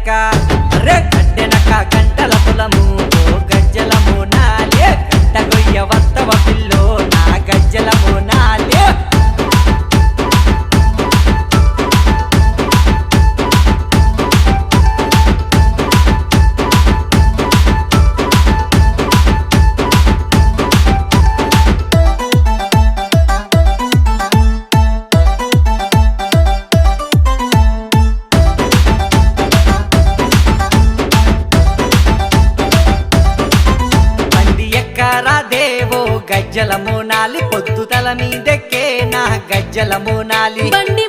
గంటెనక అరే గంటెనక గంటల పొలము ఓ గజ్జలము నాలే గంట గొయ్య వత్తవ పిల్లో నా గజ్జలము నాలే దేవో గజ్జలము నాలి పొద్దుతల మీదెక్కే నా గజ్జలము నాలి బండి